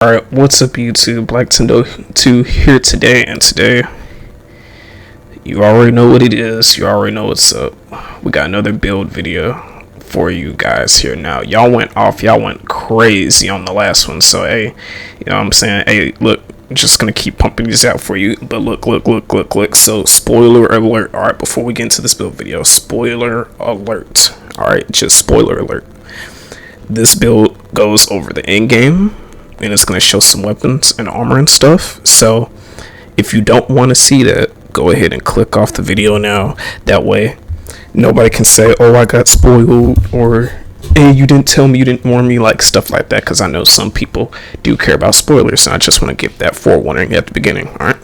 Alright, what's up YouTube? Black Tendo 2 here today, and today you already know what it is. You already know what's up. We got another build video for you guys here now. Y'all went off, y'all went crazy on the last one, so hey, you know what I'm saying? Hey, look, I'm just gonna keep pumping these out for you, but look. So spoiler alert. Alright, before we get into this build video, spoiler alert. Alright, just spoiler alert. This build goes over the end game, and it's going to show some weapons and armor and stuff. So if you don't want to see that, go ahead and click off the video now. That way nobody can say, oh, I got spoiled, or hey, you didn't tell me, you didn't warn me, like stuff like that, because I know some people do care about spoilers, and I just want to give that forewarning at the beginning. All right,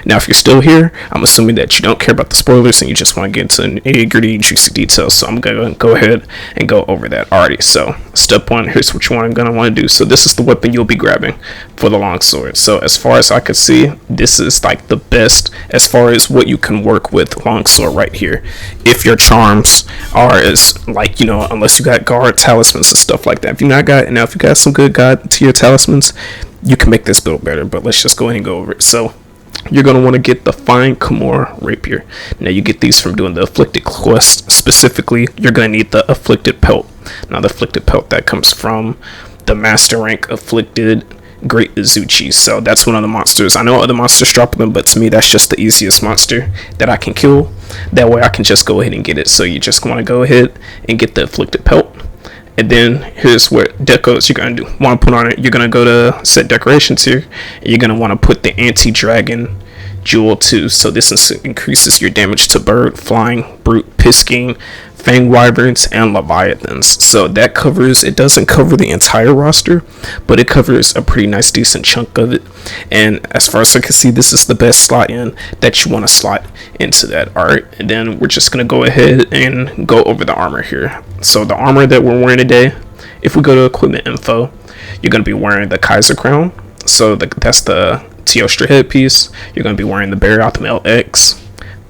now if you're still here, I'm assuming that you don't care about the spoilers and you just want to get into nitty-gritty juicy details, so I'm gonna go ahead and go over that already. So step one, here's what you're gonna want to do. So this is the weapon you'll be grabbing for the longsword. So as far as I can see, this is like the best as far as what you can work with longsword right here. If your charms are as, like, you know, unless you got guard talismans and stuff like that, if you not got, now if you got some good guard to your talismans, you can make this build better. But let's just go ahead and go over it. So you're going to want to get the fine Kimura rapier. Now you get these from doing the afflicted quest. Specifically, you're going to need the afflicted pelt. Now the afflicted pelt, that comes from the master rank afflicted great Izuchi. So that's one of the monsters. I know other monsters drop them, but to me that's just the easiest monster that I can kill. That way I can just go ahead and get it. So you just want to go ahead and get the afflicted pelt. And then here's what decos you're going to want to put on it. You're going to go to set decorations here. And you're going to want to put the anti-dragon jewel too. So this increases your damage to bird, flying, brute, pisking, fang wyverns, and leviathans. So that covers, it doesn't cover the entire roster, but it covers a pretty nice decent chunk of it. And as far as I can see, this is the best slot in that you want to slot into that. Alright, and then we're just going to go ahead and go over the armor here. So the armor that we're wearing today, if we go to equipment info, you're going to be wearing the Kaiser crown. So that's the Teostra headpiece. You're going to be wearing the Barioth LX,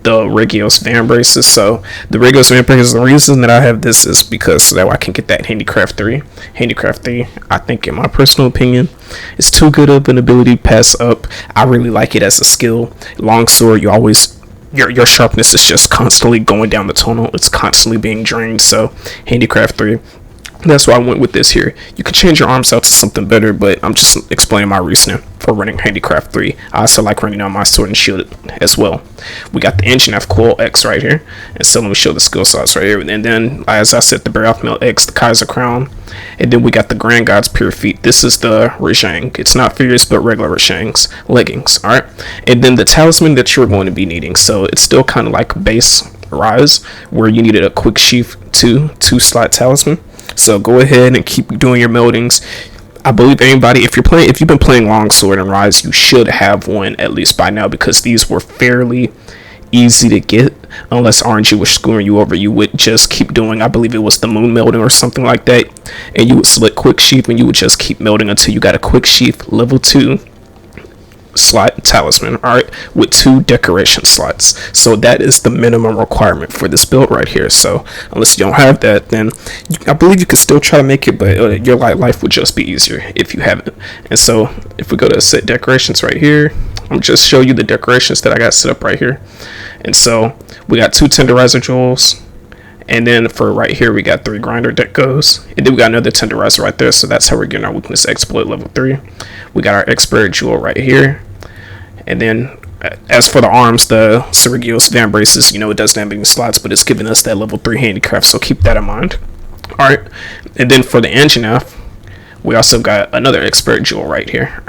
the Regios Van braces. So the Regios Van braces, the reason that I have this is because so that way I can get that Handicraft 3. Handicraft 3, I think, in my personal opinion, is too good of an ability to pass up. I really like it as a skill. Longsword, you always, your sharpness is just constantly going down the tunnel. It's constantly being drained. So Handicraft 3, that's why I went with this here. You can change your arms out to something better, but I'm just explaining my reasoning for running Handicraft 3. I also like running on my sword and shield as well. We got the engine of Coil X right here, and so let me show the skill slots right here. And then, as I said, the Barioth X, the Kaiser crown, and then we got the Grand God's Pure Feet. This is the Rajang. It's not fierce, but regular Rajang's leggings. All right, and then the talisman that you're going to be needing. So it's still kind of like base rise, where you needed a quick sheath two slot talisman. So go ahead and keep doing your meldings. I believe anybody, if you've been playing Longsword and Rise, you should have one at least by now, because these were fairly easy to get. Unless RNG was screwing you over, you would just keep doing, I believe it was the moon melding or something like that, and you would select quick sheath and you would just keep melding until you got a quick sheath level 2 slot talisman, all right, with 2 decoration slots. So that is the minimum requirement for this build right here. So unless you don't have that, then I believe you could still try to make it, but your life would just be easier if you have it. And so if we go to set decorations right here, I'm just show you the decorations that I got set up right here. And so we got 2 tenderizer jewels, and then for right here we got 3 grinder decos, and then we got another tenderizer right there. So that's how we're getting our weakness exploit level 3. We got our expert jewel right here. And then as for the arms, the Regios Van braces, you know, it doesn't have any slots, but it's giving us that level 3 handicraft, so keep that in mind. Alright, and then for the engine F, we also got another expert jewel right here.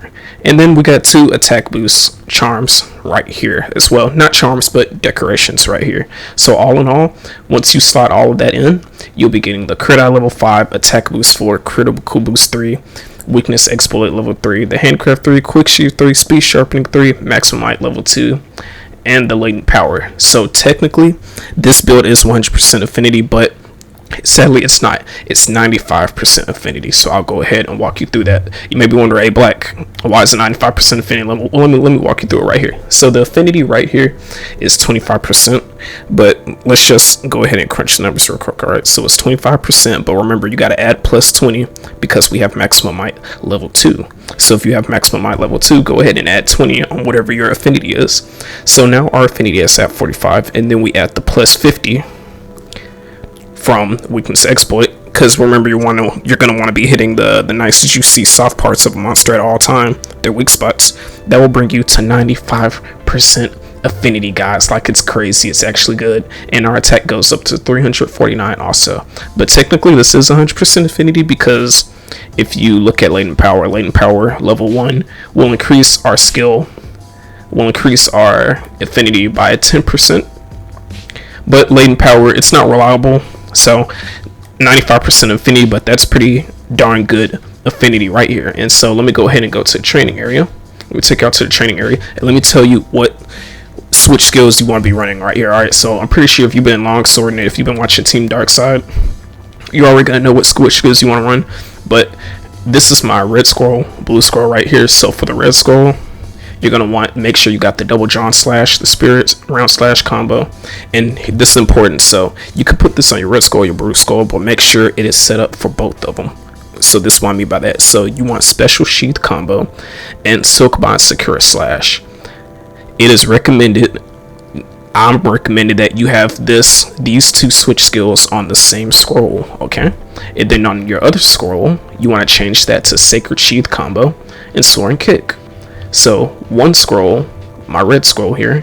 And then we got 2 attack boost charms right here as well. Not charms, but decorations right here. So all in all, once you slot all of that in, you'll be getting the crit eye level 5, attack boost 4, critical boost 3, weakness exploit level 3, the handcraft 3, quick sheath 3, speed sharpening 3, maximum might level 2, and the latent power. So technically this build is 100% affinity, but Sadly, it's not. It's 95% affinity. So I'll go ahead and walk you through that. You may be wondering, hey, Black, why is it 95% affinity? Let me walk you through it right here. So the affinity right here is 25%, but let's just go ahead and crunch the numbers real quick. All right, so it's 25%, but remember, you got to add plus 20 because we have maximum might level 2. So if you have maximum might level 2, go ahead and add 20 on whatever your affinity is. So now our affinity is at 45, and then we add the plus 50 from weakness exploit, because remember, you're going to want to be hitting the nice juicy soft parts of a monster at all time, their weak spots. That will bring you to 95% affinity, guys. Like, it's crazy. It's actually good, and our attack goes up to 349 also. But technically this is 100% affinity, because if you look at latent power level 1 will increase our skill, will increase our affinity by 10%. But latent power, it's not reliable. So 95% affinity, but that's pretty darn good affinity right here. And so let me go ahead and go to the training area. Let me take you out to the training area, and let me tell you what switch skills you want to be running right here. All right, so I'm pretty sure if you've been Longsword and if you've been watching Team Darkside, you're already gonna know what switch skills you want to run. But this is my red scroll, blue scroll right here. So for the red scroll, you're going to want to make sure you got the double John slash, the spirit round slash combo. And this is important. So you could put this on your red skull, your blue skull, but make sure it is set up for both of them. So this is what I mean by that. So you want special sheath combo and silk bond secure slash. It is recommended, I'm recommended that you have these two switch skills on the same scroll, okay? And then on your other scroll, you want to change that to sacred sheath combo and soaring kick. So one scroll, my red scroll here,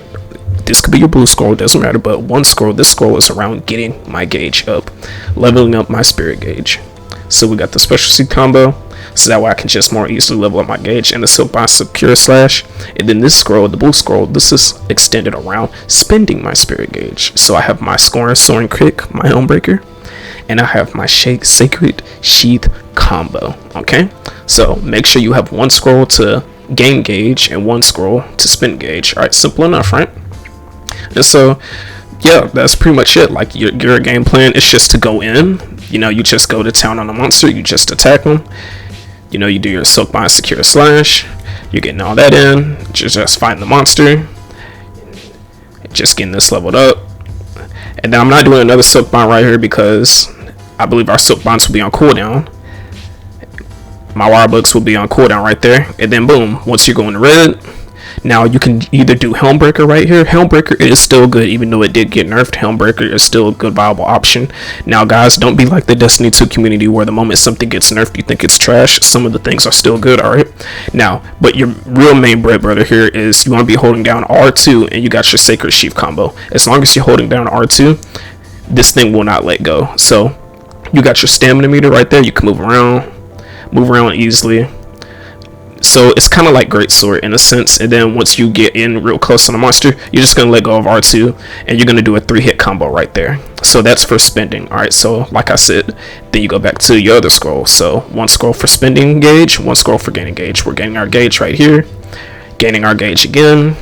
this could be your blue scroll, doesn't matter, but one scroll, this scroll is around getting my gauge up, leveling up my spirit gauge. So we got the special seed combo, so that way I can just more easily level up my gauge, and the silk by secure slash. And then this scroll, the blue scroll, this is extended around spending my spirit gauge. So I have my soaring kick, my Helmbreaker, and I have my sacred sheath combo. Okay, so make sure you have one scroll to gain gauge and one scroll to spend gauge. All right, simple enough, right? And so yeah, that's pretty much it. Like your game plan is just to go in, you know, you just go to town on a monster, you just attack them, you know, you do your silk bind secure slash, you're getting all that in, just fighting the monster, just getting this leveled up. And then I'm not doing another silk bind right here because I believe our silk binds will be on cooldown. My wire books will be on cooldown right there, and then boom, once you go in red, now you can either do Helmbreaker right here. Helmbreaker is still good, even though it did get nerfed. Helmbreaker is still a good viable option. Now guys, don't be like the Destiny 2 community where the moment something gets nerfed you think it's trash. Some of the things are still good. All right, now but your real main bread brother here is you want to be holding down R2 and you got your sacred sheath combo. As long as you're holding down R2, this thing will not let go. So you got your stamina meter right there, you can move around easily. So it's kind of like greatsword in a sense. And then once you get in real close on a monster, you're just gonna let go of R2 and you're gonna do a 3-hit combo right there. So that's for spending. All right, so like I said, then you go back to your other scroll. So one scroll for spending gauge, one scroll for gaining gauge. We're gaining our gauge right here, gaining our gauge again.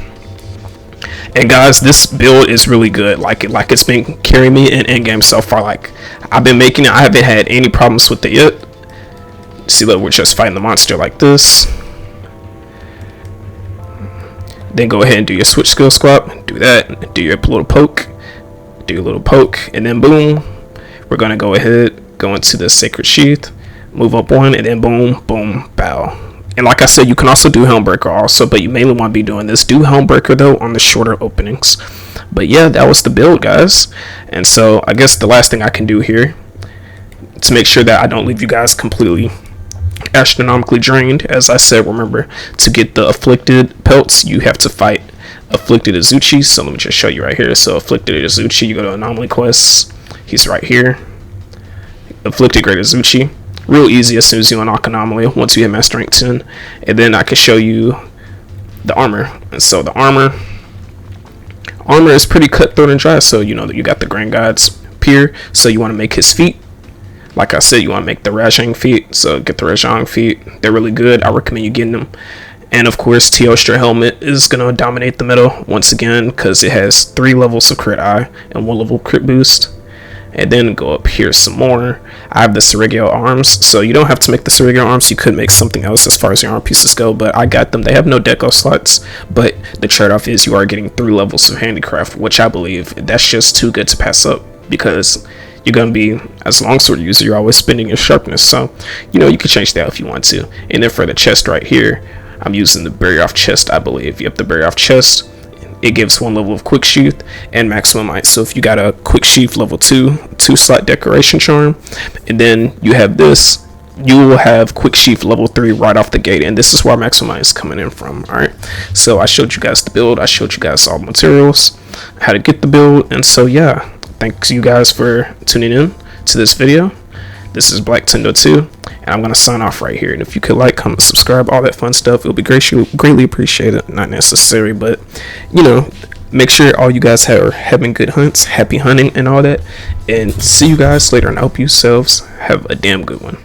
And guys, this build is really good. Like it's been carrying me in Endgame so far. Like I've been making it, I haven't had any problems with it yet. See, look, we're just fighting the monster like this. Then go ahead and do your switch skill swap. Do that. Do your little poke. Do your little poke. And then boom. We're going to go ahead, go into the sacred sheath. Move up one. And then boom, boom, bow. And like I said, you can also do Helmbreaker also. But you mainly want to be doing this. Do Helmbreaker though on the shorter openings. But yeah, that was the build, guys. And so I guess the last thing I can do here to make sure that I don't leave you guys completely astronomically drained, as I said, remember, to get the afflicted pelts you have to fight afflicted Azuchi. So let me just show you right here. So afflicted Azuchi, you go to anomaly quests, he's right here. Afflicted great Azuchi, real easy as soon as you unlock anomaly once you hit master rank 10. And then I can show you the armor. And so the armor is pretty cutthroat and dry. So you know that you got the Grand God's Pier, so you want to make his feet. Like I said, you want to make the Rajang feet, so get the Rajang feet. They're really good. I recommend you getting them. And of course, Teostra helmet is going to dominate the meta once again because it has 3 levels of crit eye and 1 level crit boost. and then go up here some more. I have the Serigio arms, so you don't have to make the Serigio arms. You could make something else as far as your arm pieces go, but I got them. They have no deco slots, but the trade-off is you are getting 3 levels of handicraft, which I believe that's just too good to pass up, because you're going to be, as a longsword user, you're always spending your sharpness, so you know, you can change that if you want to. And then for the chest right here, I'm using the bury off chest, I believe. Yep, the bury off chest. It gives 1 level of quick sheath and maximum might. So if you got a quick sheath level 2 slot decoration charm, and then you have this, you will have quick sheath level 3 right off the gate. And this is where maximum might is coming in from. All right, so I showed you guys the build, I showed you guys all the materials, how to get the build. And so yeah, thanks you guys for tuning in to this video. This is Black Tendo 2, and I'm gonna sign off right here. And if you could like, comment, subscribe, all that fun stuff, it'll be greatly appreciated. Not necessary, but you know, make sure all you guys are having good hunts, happy hunting, and all that. And see you guys later, and I hope you yourselves have a damn good one.